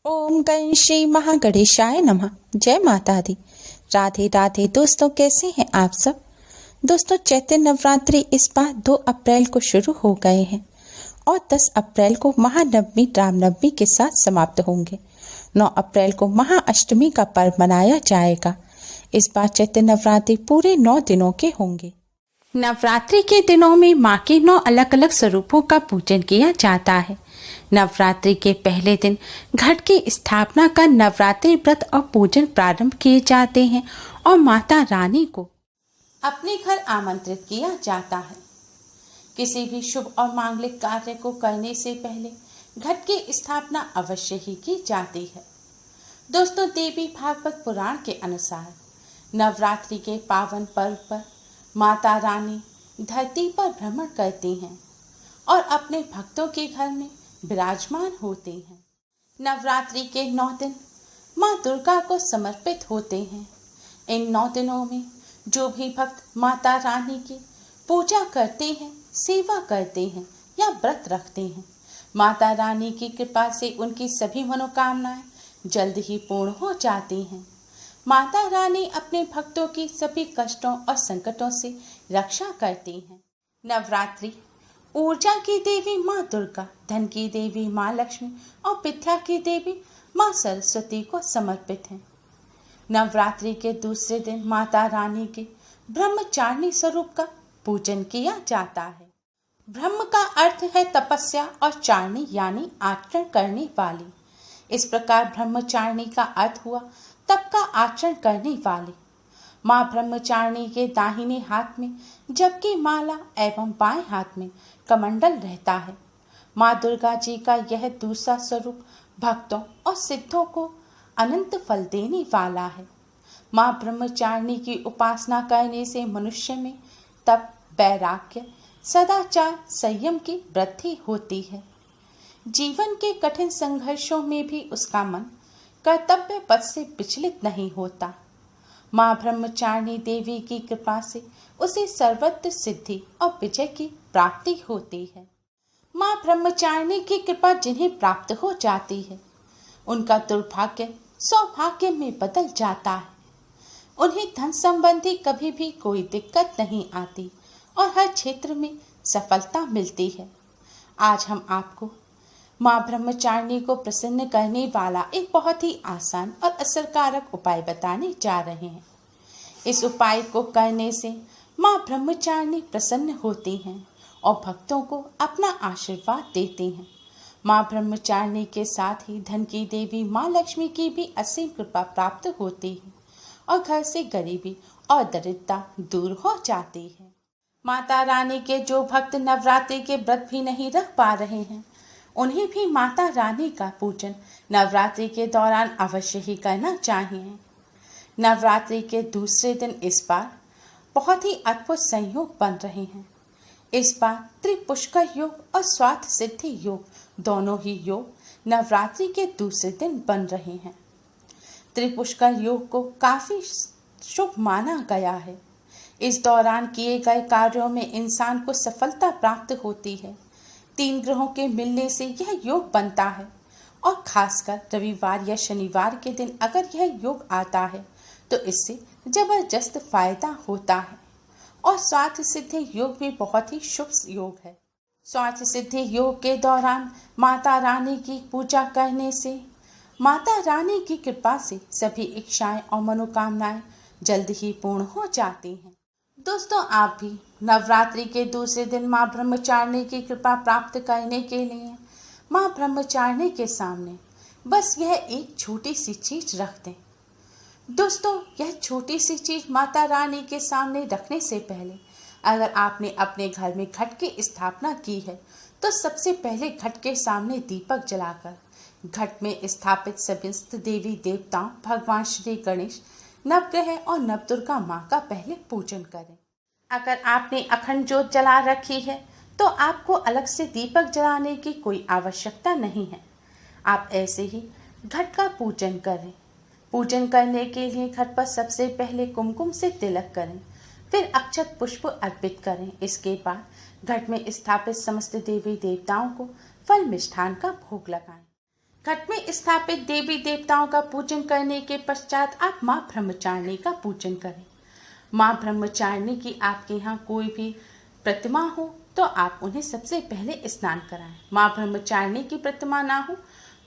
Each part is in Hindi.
ओम गण श्री महागणेशाय नमः। जय माता दी। राधे राधे दोस्तों, कैसे हैं आप सब। दोस्तों, चैत्र नवरात्रि इस बार 2 अप्रैल को शुरू हो गए हैं और 10 अप्रैल को महानवमी रामनवमी के साथ समाप्त होंगे। 9 अप्रैल को महाअष्टमी का पर्व मनाया जाएगा। इस बार चैत्र नवरात्रि पूरे 9 दिनों के होंगे। नवरात्रि के दिनों में माँ के 9 अलग अलग स्वरूपों का पूजन किया जाता है। नवरात्रि के पहले दिन घट की स्थापना का नवरात्रि व्रत और पूजन प्रारंभ किए जाते हैं और माता रानी को अपने घर आमंत्रित किया जाता है। किसी भी शुभ और मांगलिक कार्य को करने से पहले घट की स्थापना अवश्य ही की जाती है। दोस्तों, देवी भागवत पुराण के अनुसार नवरात्रि के पावन पर्व पर माता रानी धरती पर भ्रमण करती हैं और अपने भक्तों के घर में विराजमान होते हैं। नवरात्रि के 9 दिन माँ दुर्गा को समर्पित होते हैं। इन 9 दिनों में जो भी भक्त माता रानी की पूजा करते हैं, सेवा करते हैं या व्रत रखते हैं, माता रानी की कृपा से उनकी सभी मनोकामनाएं जल्द ही पूर्ण हो जाती हैं। माता रानी अपने भक्तों की सभी कष्टों और संकटों से रक्षा करती हैं। नवरात्रि ऊर्जा की देवी माँ दुर्गा, धन की देवी माँ लक्ष्मी और विद्या की देवी माँ सरस्वती को समर्पित है। नवरात्रि के दूसरे दिन माता रानी के ब्रह्मचारिणी स्वरूप का पूजन किया जाता है। ब्रह्म का अर्थ है तपस्या और चारिणी यानी आचरण करने वाली। इस प्रकार ब्रह्मचारिणी का अर्थ हुआ तप का आचरण करने वाली। माँ ब्रह्मचारिणी के दाहिने हाथ में जबकि माला एवं बाएं हाथ में कमंडल रहता है। माँ दुर्गा जी का यह दूसरा स्वरूप भक्तों और सिद्धों को अनंत फल देने वाला है। माँ ब्रह्मचारिणी की उपासना करने से मनुष्य में तप, वैराग्य, सदाचार, संयम की वृद्धि होती है। जीवन के कठिन संघर्षों में भी उसका मन कर्तव्य पथ से विचलित नहीं होता। माँ ब्रह्मचारिणी देवी की कृपा से उसे सर्वत्र सिद्धि और विजय की प्राप्ति होती है। माँ ब्रह्मचारिणी की कृपा जिन्हें प्राप्त हो जाती है, उनका दुर्भाग्य सौभाग्य में बदल जाता है। उन्हें धन संबंधी कभी भी कोई दिक्कत नहीं आती और हर क्षेत्र में सफलता मिलती है। आज हम आपको माँ ब्रह्मचारिणी को प्रसन्न करने वाला एक बहुत ही आसान और असरकारक उपाय बताने जा रहे हैं। इस उपाय को करने से माँ ब्रह्मचारिणी प्रसन्न होती हैं और भक्तों को अपना आशीर्वाद देती हैं। माँ ब्रह्मचारिणी के साथ ही धन की देवी माँ लक्ष्मी की भी असीम कृपा प्राप्त होती है और घर से गरीबी और दरिद्रता दूर हो जाती है। माता रानी के जो भक्त नवरात्रि के व्रत भी नहीं रख पा रहे हैं, उन्हें भी माता रानी का पूजन नवरात्रि के दौरान अवश्य ही करना चाहिए। नवरात्रि के दूसरे दिन इस बार बहुत ही अद्भुत संयोग बन रहे हैं। इस बार त्रिपुष्कर योग और स्वार्थ सिद्धि योग दोनों ही योग नवरात्रि के दूसरे दिन बन रहे हैं। त्रिपुष्कर योग को काफी शुभ माना गया है। इस दौरान किए गए कार्यों में इंसान को सफलता प्राप्त होती है। 3 ग्रहों के मिलने से यह योग बनता है और खासकर रविवार या शनिवार के दिन अगर यह योग आता है तो इससे जबरदस्त फायदा होता है। और स्वार्थ सिद्धि योग भी बहुत ही शुभ योग है। स्वार्थ सिद्धि योग के दौरान माता रानी की पूजा करने से माता रानी की कृपा से सभी इच्छाएं और मनोकामनाएं जल्द ही पूर्ण हो जाती हैं। दोस्तों, आप भी नवरात्रि के दूसरे दिन माँ ब्रह्मचारिणी की कृपा प्राप्त करने के लिए माँ ब्रह्मचारिणी के सामने बस यह एक छोटी सी चीज रख दें। दोस्तों, यह छोटी सी चीज माता रानी के सामने रखने से पहले अगर आपने अपने घर में घट की स्थापना की है तो सबसे पहले घट के सामने दीपक जलाकर घट में स्थापित समस्त देवी देवताओं, भगवान श्री गणेश, नवग्रह और नवदुर्गा माँ का पहले पूजन करें। अगर आपने अखंड ज्योत जला रखी है तो आपको अलग से दीपक जलाने की कोई आवश्यकता नहीं है। आप ऐसे ही घट का पूजन करें। पूजन करने के लिए घट पर सबसे पहले कुमकुम से तिलक करें, फिर अक्षत पुष्प अर्पित करें। इसके बाद घट में स्थापित समस्त देवी देवताओं को फल मिष्ठान का भोग लगाएं। घट में स्थापित देवी देवताओं का पूजन करने के पश्चात आप माँ ब्रह्मचारिणी का पूजन करें। माँ ब्रह्मचारिणी की आपके यहाँ कोई भी प्रतिमा हो तो आप उन्हें सबसे पहले स्नान कराएं। माँ ब्रह्मचारिणी की प्रतिमा ना हो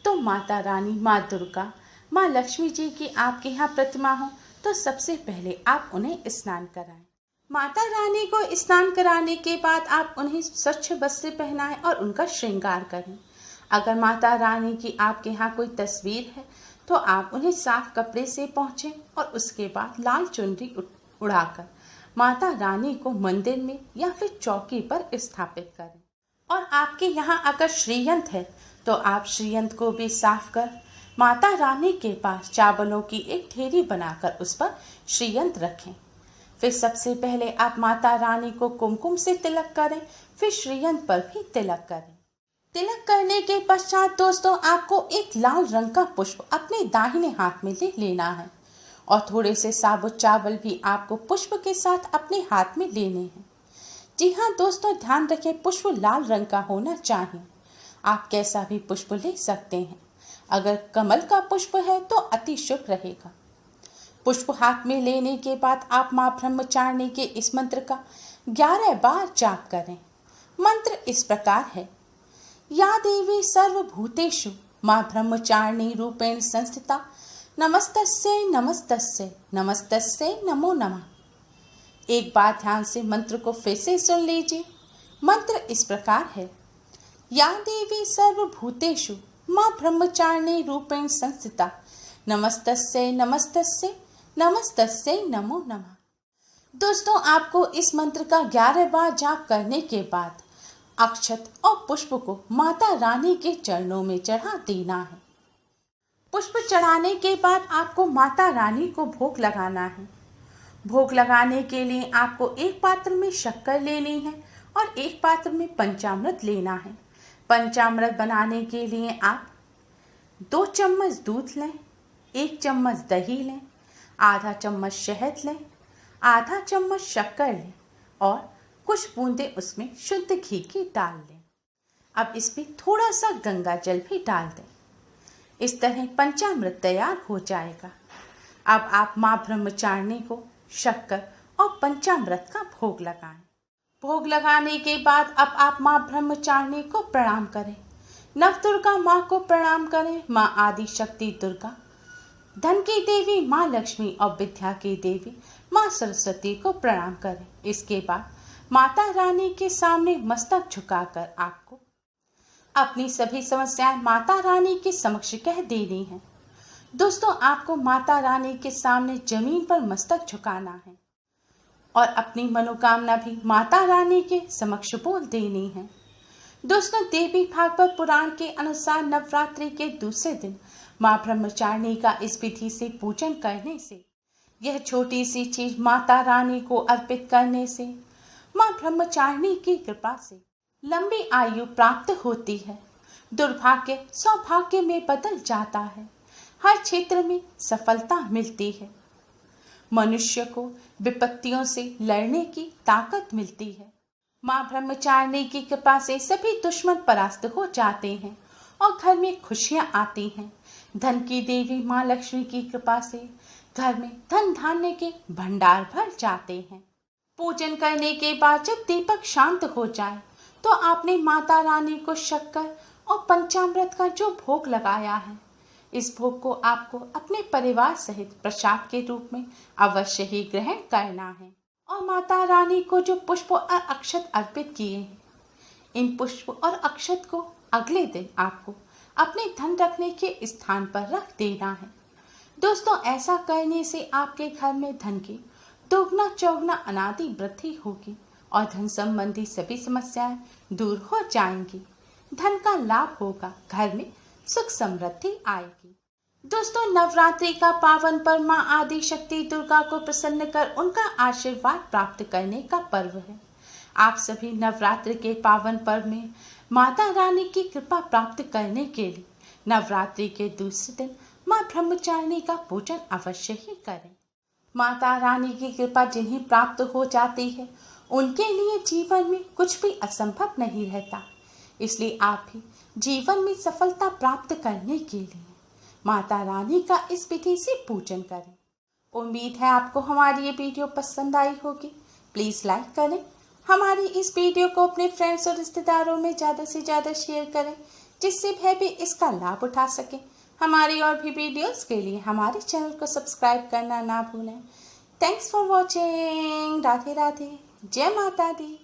तो माता रानी, माँ दुर्गा, माँ लक्ष्मी जी की आपके यहाँ प्रतिमा हो तो सबसे पहले आप उन्हें स्नान कराएं। माता रानी को स्नान कराने के बाद आप उन्हें स्वच्छ वस्त्र पहनाएं और उनका श्रृंगार करें। अगर माता रानी की आपके यहाँ कोई तस्वीर है तो आप उन्हें साफ कपड़े से पोंछें और उसके बाद लाल चुनरी उड़ाकर माता रानी को मंदिर में या फिर चौकी पर स्थापित करें। और आपके यहाँ अगर श्रीयंत्र है तो आप श्रीयंत्र को भी साफ कर माता रानी के पास चावलों की एक ढेरी बनाकर उस पर श्रीयंत्र रखें। फिर सबसे पहले आप माता रानी को कुमकुम से तिलक करें, फिर श्रीयंत्र पर भी तिलक करें। तिलक करने के पश्चात दोस्तों आपको एक लाल रंग का पुष्प अपने दाहिने हाथ में ले लेना है और थोड़े से साबुत चावल भी आपको पुष्प के साथ अपने हाथ में लेने हैं। जी हाँ दोस्तों, ध्यान रखें पुष्प लाल रंग का होना चाहिए। आप कैसा भी पुष्प ले सकते हैं। अगर कमल का पुष्प है तो अति शुभ रहेगा। पुष्प हाथ में लेने के बाद आप माँ ब्रह्मचारिणी के इस मंत्र का 11 बार जाप करें। मंत्र इस प्रकार है। या देवी सर्वभूतेषु माँ ब्रह्मचारिणी रूपेण संस्थिता नमस्तस्यै नमस्तस्यै नमस्तस्यै नमो नमः। एक बार ध्यान से मंत्र को फिर से सुन लीजिए। मंत्र इस प्रकार है। या देवी सर्वभूतेषु माँ ब्रह्मचारिणी रूपेण संस्थिता नमस्तस्यै नमस्तस्यै नमस्तस्यै नमो नमः। दोस्तों आपको इस मंत्र का 11 बार जाप करने के बाद अक्षत और पुष्प को माता रानी के चरणों में चढ़ा देना है। पुष्प चढ़ाने के बाद आपको माता रानी को भोग लगाना है। भोग लगाने के लिए आपको एक पात्र में शक्कर लेनी है और एक पात्र में पंचामृत लेना है। पंचामृत बनाने के लिए आप 2 चम्मच दूध लें, 1 चम्मच दही लें, आधा चम्मच शहद लें, आधा चम्मच शक्कर लें और कुछ बूंदे उसमें शुद्ध घी की डाल लें। अब इसमें थोड़ा सा गंगा जल भी डाल दें। इस तरह पंचामृत तैयार हो जाएगा। अब आप माँ ब्रह्मचारिणी को शक्कर और पंचामृत का भोग लगाएं। भोग लगाने के बाद अब आप माँ ब्रह्मचारिणी को प्रणाम करें। नवदुर्गा माँ को प्रणाम करें। माँ आदि शक्ति दुर्गा, धन की देवी माँ लक्ष्मी और विद्या की देवी माँ सरस्वती को प्रणाम करें। इसके बाद माता रानी के सामने मस्तक झुकाकर आपको अपनी सभी समस्याएं माता रानी के समक्ष कह देनी है। दोस्तों आपको माता रानी के सामने जमीन पर मस्तक झुकाना है और अपनी मनोकामना भी माता रानी के समक्ष बोल देनी है। दोस्तों देवी भागवत पुराण के अनुसार नवरात्रि के दूसरे दिन माँ ब्रह्मचारिणी का इस विधि से पूजन करने से, यह छोटी सी चीज माता रानी को अर्पित करने से माँ ब्रह्मचारिणी की कृपा से लंबी आयु प्राप्त होती है। दुर्भाग्य सौभाग्य में बदल जाता है। हर क्षेत्र में सफलता मिलती है। मनुष्य को विपत्तियों से लड़ने की ताकत मिलती है। माँ ब्रह्मचारिणी की कृपा से सभी दुश्मन परास्त हो जाते हैं और घर में खुशियां आती हैं। धन की देवी माँ लक्ष्मी की कृपा से घर में धन धान्य के भंडार भर जाते हैं। पूजन करने के बाद जब दीपक शांत हो जाए तो आपने माता रानी को शक्कर और पंचामृत का जो भोग लगाया है, इस भोग को आपको अपने परिवार सहित प्रसाद के रूप में अवश्य ही ग्रहण करना है। और माता रानी को जो पुष्प और अक्षत अर्पित किए हैं, इन पुष्प और अक्षत को अगले दिन आपको अपने धन रखने के स्थान पर रख देना है। दोस्तों ऐसा करने से आपके घर में धन की दोगुना चौगुना अनादि वृद्धि होगी और धन संबंधी सभी समस्याएं दूर हो जाएंगी। धन का लाभ होगा, घर में सुख समृद्धि आएगी। दोस्तों नवरात्रि का पावन पर्व माँ आदि शक्ति दुर्गा को प्रसन्न कर उनका आशीर्वाद प्राप्त करने का पर्व है। आप सभी नवरात्रि के पावन पर्व में माता रानी की कृपा प्राप्त करने के लिए नवरात्रि के दूसरे दिन माँ ब्रह्मचारिणी का पूजन अवश्य ही करें। माता रानी की कृपा जिन्हें प्राप्त हो जाती है, उनके लिए जीवन में कुछ भी असंभव नहीं रहता। इसलिए आप भी जीवन में सफलता प्राप्त करने के लिए माता रानी का इस विधि से पूजन करें। उम्मीद है आपको हमारी ये वीडियो पसंद आई होगी। प्लीज़ लाइक करें, हमारी इस वीडियो को अपने फ्रेंड्स और रिश्तेदारों में ज़्यादा से ज़्यादा शेयर करें, जिससे वह भी इसका लाभ उठा सकें। हमारी और भी वीडियोस के लिए हमारे चैनल को सब्सक्राइब करना ना भूलें। Thanks for watching. Radhe Radhe, जय माता दी।